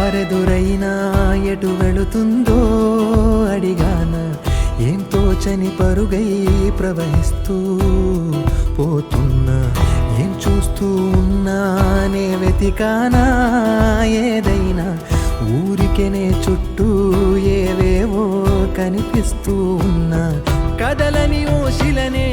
దారెదురైనా ఎటు వెళుతుందో అడిగాన ఏం తోచని పరుగై ప్రవహిస్తూ పోతున్నా ఏం చూస్తూ ఉన్నానే వెతికానా ఏదైనా ఊరికెనే చుట్టూ ఏవేవో కనిపిస్తూ ఉన్నా కదలని ఓ శిలనే